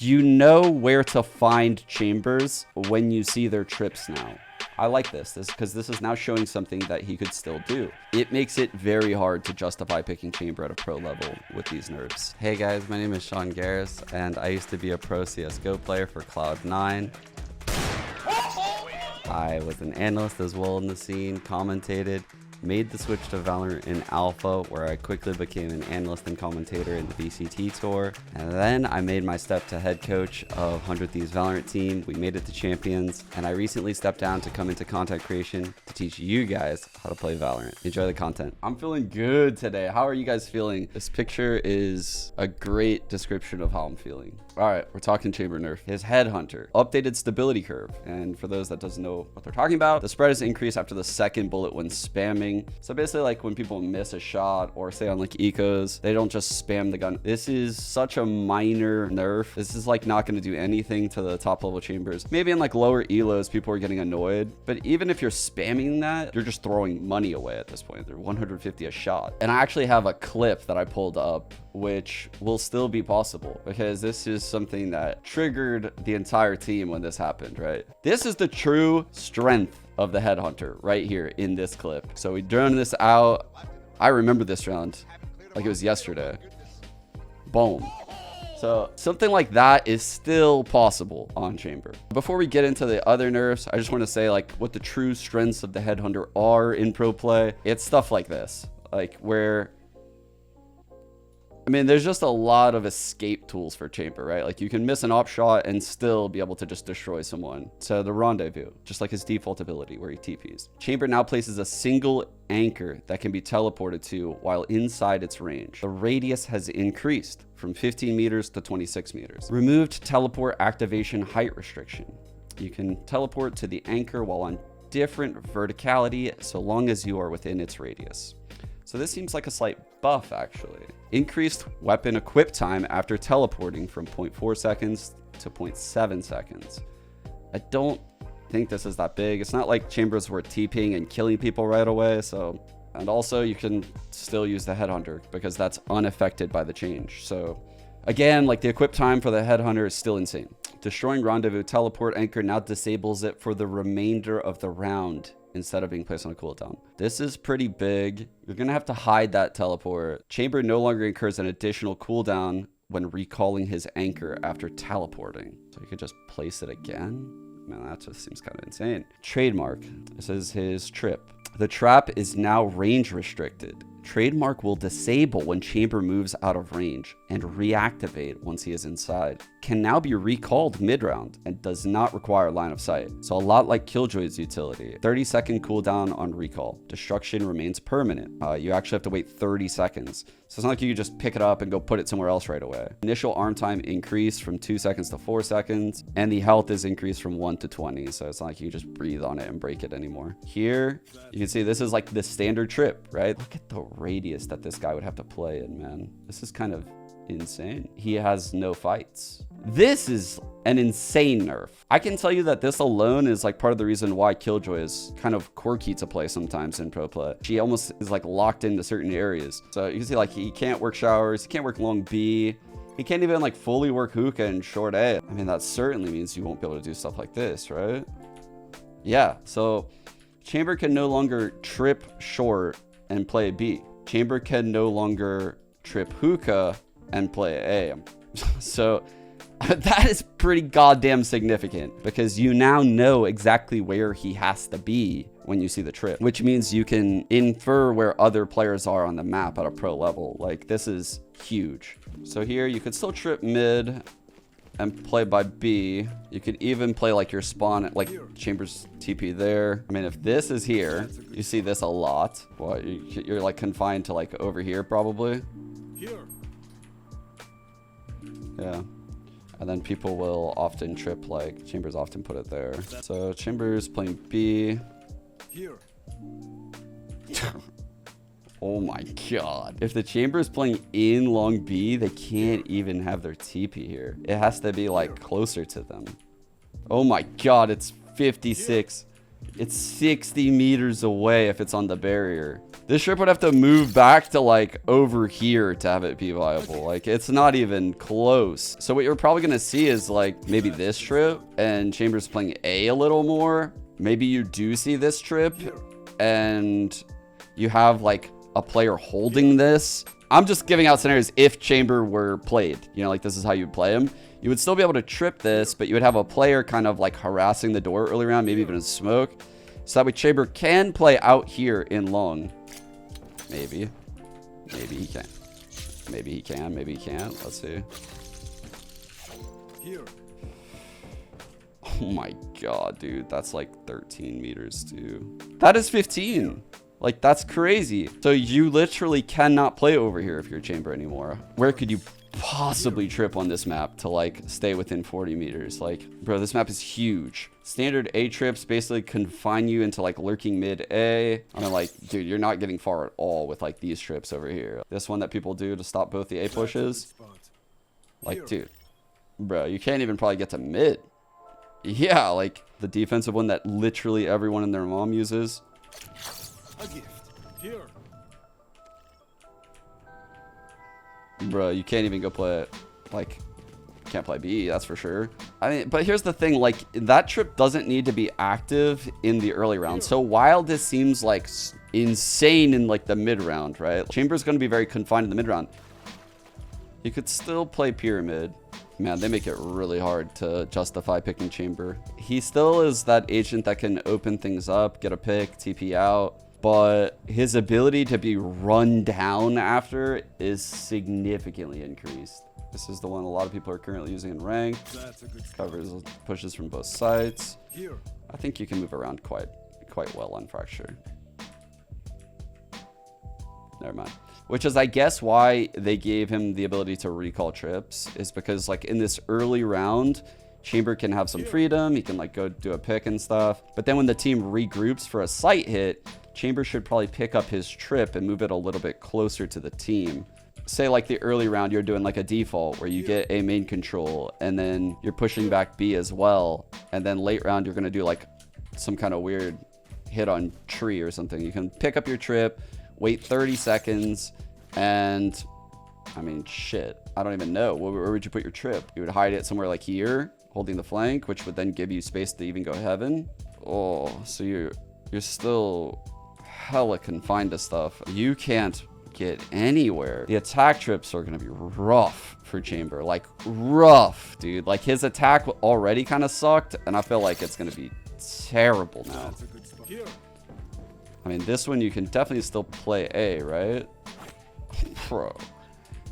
You know where to find chambers when you see their trips now. I like this because this is now showing something that he could still do. It makes it very hard to justify picking chamber at a pro level with these nerfs. Hey guys, my name is Seangares, and I used to be a pro CSGO player for Cloud9. I was an analyst as well in the scene, commentated, made the switch to Valorant in Alpha, where I quickly became an analyst and commentator in the VCT tour. And then I made my step to head coach of 100 Thieves Valorant team. We made it to champions, and I recently stepped down to come into content creation to teach you guys how to play Valorant. Enjoy the content. I'm feeling good today. How are you guys feeling? This picture is a great description of how I'm feeling. All right, we're talking chamber nerf. His Headhunter, updated stability curve. And for those that doesn't know what they're talking about, the spread is increased after the second bullet when spamming. So basically, like when people miss a shot or say on like ecos, they don't just spam the gun. This is such a minor nerf. This is like not going to do anything to the top level chambers. Maybe in like lower elos, people are getting annoyed. But even if you're spamming that, you're just throwing money away at this point. They're 150 a shot. And I actually have a clip that I pulled up, which will still be possible because this is something that triggered the entire team when this happened, right? This is the true strength of the Headhunter right here in this clip. So we drone this out. I remember this round like it was yesterday. Boom. So something like that is still possible on chamber. Before we get into the other nerfs, I just want to say like what the true strengths of the Headhunter are in pro play. It's stuff like this, like where I mean, there's just a lot of escape tools for chamber, right? Like you can miss an op shot and still be able to just destroy someone. So the Rendezvous, just like his default ability where he TPs. Chamber now places a single anchor that can be teleported to while inside its range. The radius has increased from 15 meters to 26 meters. Removed teleport activation height restriction. You can teleport to the anchor while on different verticality so long as you are within its radius. So this seems like a slight buff, actually. Increased weapon equip time after teleporting from 0.4 seconds to 0.7 seconds. I don't think this is that big. It's not like chambers were TPing and killing people right away. So, and also you can still use the Headhunter because that's unaffected by the change. So again, like the equip time for the Headhunter is still insane. Destroying Rendezvous teleport anchor now disables it for the remainder of the round instead of being placed on a cooldown. This is pretty big. You're gonna have to hide that teleport. Chamber no longer incurs an additional cooldown when recalling his anchor after teleporting. So you could just place it again. Man, that just seems kind of insane. Trademark, this is his trip. The trap is now range restricted. Trademark will disable when chamber moves out of range and reactivate once he is inside. Can now be recalled mid-round and does not require line of sight. So a lot like Killjoy's utility. 30-second cooldown on recall. Destruction remains permanent. You actually have to wait 30 seconds. So it's not like you can just pick it up and go put it somewhere else right away. Initial arm time increased from 2 seconds to 4 seconds, and the health is increased from 1 to 20. So it's not like you can just breathe on it and break it anymore. Here, you can see this is like the standard trip, right? Look at the radius that this guy would have to play in, man. This is kind of insane. He has no fights. This is an insane nerf. I can tell you that this alone is like part of the reason why Killjoy is kind of quirky to play sometimes in pro play. She almost is like locked into certain areas. So you can see like he can't work showers, he can't work long B, he can't even like fully work hookah and short A. I mean, that certainly means you won't be able to do stuff like this, right? Yeah, so chamber can no longer trip short and play B. Chamber can no longer trip hookah and play A. So that is pretty goddamn significant because you now know exactly where he has to be when you see the trip, which means you can infer where other players are on the map at a pro level. Like this is huge. So here you could still trip mid and play by B. You could even play like your spawn, like Chambers TP there. I mean, if this is here, you see this a lot. Well, you're like confined to like over here probably. Yeah. And then people will often trip, like Chambers often put it there. So Chambers playing B. Oh my god. If the Chamber is playing in long B, they can't even have their TP here. It has to be like closer to them. Oh my god, it's 56. It's 60 meters away if it's on the barrier. This trip would have to move back to like over here to have it be viable. Like it's not even close. So what you're probably going to see is like maybe this trip and Chambers playing A little more. Maybe you do see this trip and you have like a player holding this. I'm just giving out scenarios if Chamber were played, you know, like this is how you would play him. You would still be able to trip this, but you would have a player kind of like harassing the door early round, maybe even in smoke. So that way Chamber can play out here in long. Maybe he can. Maybe he can. Maybe he can't. Let's see. Here. Oh my god, dude. That's like 13 meters, too. That is 15. Like, that's crazy. So you literally cannot play over here if you're Chamber anymore. Where could you possibly trip on this map to like stay within 40 meters? Like, bro, this map is huge. Standard A trips basically confine you into like lurking mid A. I mean, like, dude, you're not getting far at all with like these trips over here. This one that people do to stop both the A pushes. Like, dude, bro, you can't even probably get to mid. Yeah, like the defensive one that literally everyone and their mom uses. A gift. Here. Bro, you can't even go play it. Like, can't play B, that's for sure. I mean, but here's the thing, like, that trip doesn't need to be active in the early round. So while this seems like insane in like the mid round, right? Chamber's going to be very confined in the mid round. You could still play pyramid. Man, they make it really hard to justify picking Chamber. He still is that agent that can open things up, get a pick, TP out. But his ability to be run down after is significantly increased. This is the one a lot of people are currently using in ranked. Covers pushes from both sides. I think you can move around quite well on fracture. Never mind. Which is, I guess, why they gave him the ability to recall trips, is because like in this early round, Chamber can have some freedom. He can like go do a pick and stuff. But then when the team regroups for a sight hit, Chamber should probably pick up his trip and move it a little bit closer to the team. Say like the early round, you're doing like a default where you get A main control and then you're pushing back B as well. And then late round, you're going to do like some kind of weird hit on tree or something. You can pick up your trip, wait 30 seconds, and I mean, shit, I don't even know. Where would you put your trip? You would hide it somewhere like here, holding the flank, which would then give you space to even go heaven. Oh, so you're still hella confined to stuff. You can't get anywhere. The attack trips are gonna be rough for Chamber, like rough, dude. Like his attack already kind of sucked, and I feel like it's gonna be terrible now. I mean, this one you can definitely still play A, right? Bro,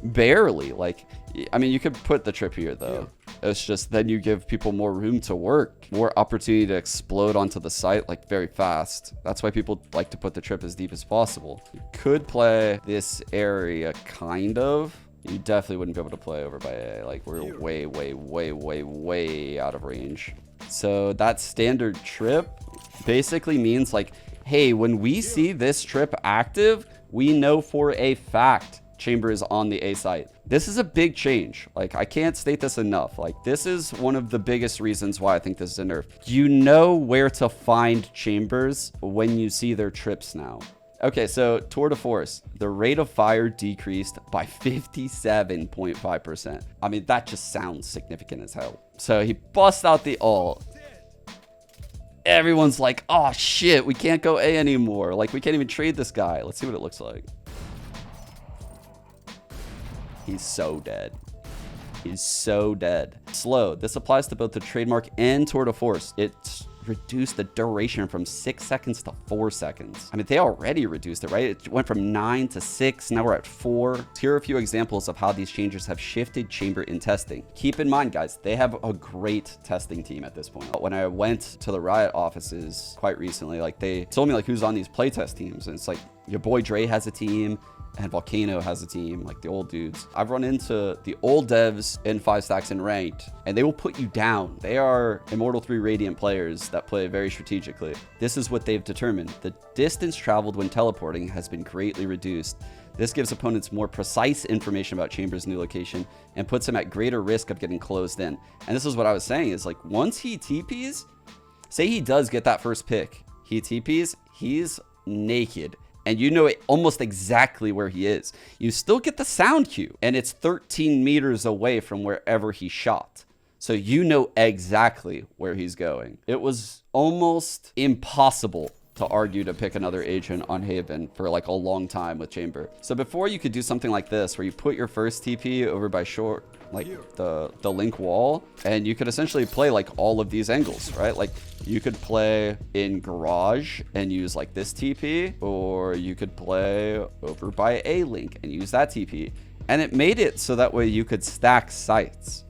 barely. Like, I mean, you could put the trip here though. It's just then you give people more room to work, more opportunity to explode onto the site like very fast. That's why people like to put the trip as deep as possible. You could play this area kind of. You definitely wouldn't be able to play over by A. Like we're way out of range. So that standard trip basically means like, hey, when we see this trip active, we know for a fact Chamber is on the A site. This is a big change. Like, I can't state this enough. Like, this is one of the biggest reasons why I think this is a nerf. You know where to find Chambers when you see their trips now. Okay, so tour de force, the rate of fire decreased by 57.5%. I mean, that just sounds significant as hell. So he busts out the ult. Everyone's like, oh shit, we can't go A anymore. Like, we can't even trade this guy. Let's see what it looks like. He's so dead. He's so dead. Slow. This applies to both the trademark and tour de force. It's reduced the duration from 6 seconds to 4 seconds. I mean, they already reduced it, right? It went from 9 to 6. Now we're at 4. Here are a few examples of how these changes have shifted Chamber in testing. Keep in mind, guys, they have a great testing team at this point. When I went to the Riot offices quite recently, like they told me like who's on these playtest teams. And it's like your boy Dre has a team. And Volcano has a team, like the old dudes. I've run into the old devs in 5 stacks and ranked, and they will put you down. They are Immortal 3 Radiant players that play very strategically. This is what they've determined. The distance traveled when teleporting has been greatly reduced. This gives opponents more precise information about Chamber's new location and puts him at greater risk of getting closed in. And this is what I was saying is like, once he TPs, say he does get that first pick, he TPs, he's naked. and you know it almost exactly where he is. You still get the sound cue, and it's 13 meters away from wherever he shot. So you know exactly where he's going. It was almost impossible to argue to pick another agent on Haven for like a long time with Chamber. So before you could do something like this, where you put your first TP over by short, like the link wall, and you could essentially play like all of these angles, right? Like you could play in garage and use like this TP, or you could play over by a link and use that TP. And it made it so that way you could stack sites.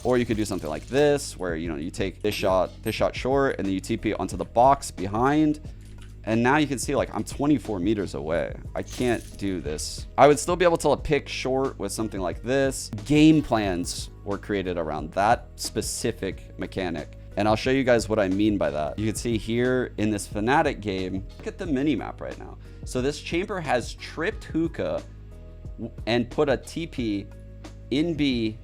Or you could do something like this, where, you know, you take this shot short, and then you TP onto the box behind. And now you can see, like, I'm 24 meters away. I can't do this. I would still be able to pick short with something like this. Game plans were created around that specific mechanic. And I'll show you guys what I mean by that. You can see here in this Fnatic game, look at the mini map right now. So this Chamber has tripped Hookah and put a TP in B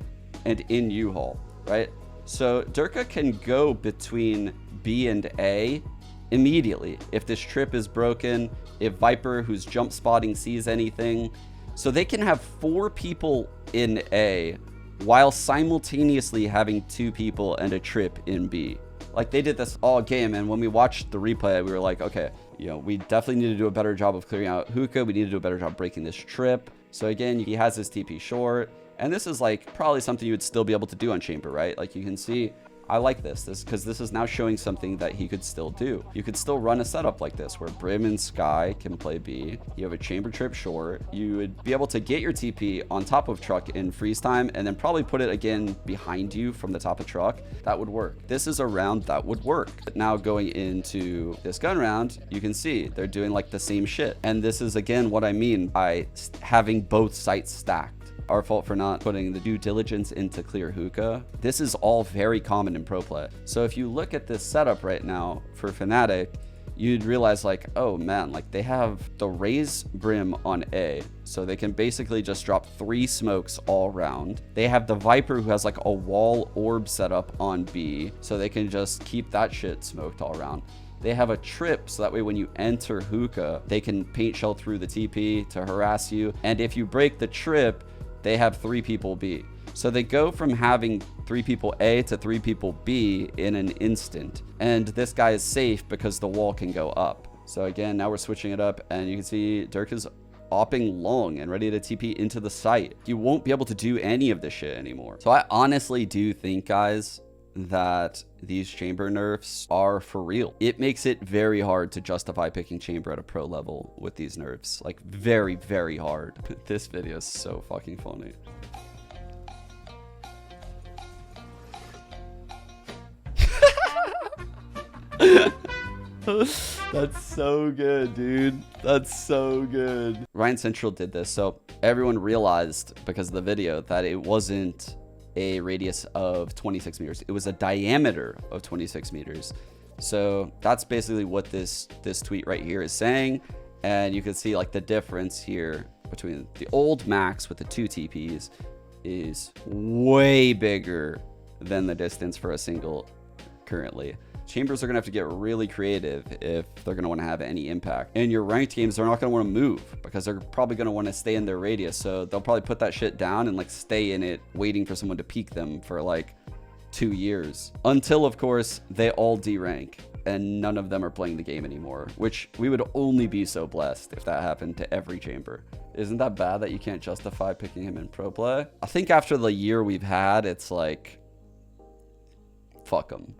and in U-Haul, right? So Durka can go between B and A immediately if this trip is broken, if Viper, who's jump spotting, sees anything. So they can have 4 people in A while simultaneously having 2 people and a trip in B. Like, they did this all game, and when we watched the replay, we were like, okay, you know, we definitely need to do a better job of clearing out Hookah. We need to do a better job breaking this trip. So again, he has his TP short, and this is like probably something you would still be able to do on Chamber, right? Like, you can see, I like this because this is now showing something that he could still do. You could still run a setup like this where Brim and Sky can play B. You have a Chamber trip short. You would be able to get your TP on top of Truck in freeze time, and then probably put it again behind you from the top of Truck. That would work. This is a round that would work. But now going into this gun round, you can see they're doing like the same shit. And this is again what I mean by having both sites stacked. Our fault for not putting the due diligence into clear Hookah. This is all very common in pro play. So if you look at this setup right now for Fnatic, you'd realize like, oh man, like they have the Raze Brim on A. So they can basically just drop 3 smokes all round. They have the Viper who has like a wall orb setup on B. So they can just keep that shit smoked all around. They have a trip, so that way when you enter Hookah, they can paint shell through the TP to harass you. And if you break the trip, they have 3 people B. So they go from having 3 people A to 3 people B in an instant. And this guy is safe because the wall can go up. So again, now we're switching it up, and you can see Dirk is opping long and ready to TP into the site. You won't be able to do any of this shit anymore. So I honestly do think, guys, that these Chamber nerfs are for real. It makes it very hard to justify picking Chamber at a pro level with these nerfs. Like, very, very hard. This video is so fucking funny. That's so good, dude. That's so good. Ryan Central did this, so everyone realized because of the video that it wasn't a radius of 26 meters. It was a diameter of 26 meters. So that's basically what this tweet right here is saying. And you can see like the difference here between the old max with the 2 TPs is way bigger than the distance for a single currently. Chambers are going to have to get really creative if they're going to want to have any impact. In your ranked games, they're not going to want to move because they're probably going to want to stay in their radius. So they'll probably put that shit down and like stay in it, waiting for someone to peek them for like 2 years. Until, of course, they all derank and none of them are playing the game anymore, which we would only be so blessed if that happened to every Chamber. Isn't that bad that you can't justify picking him in pro play? I think after the year we've had, it's like, fuck him.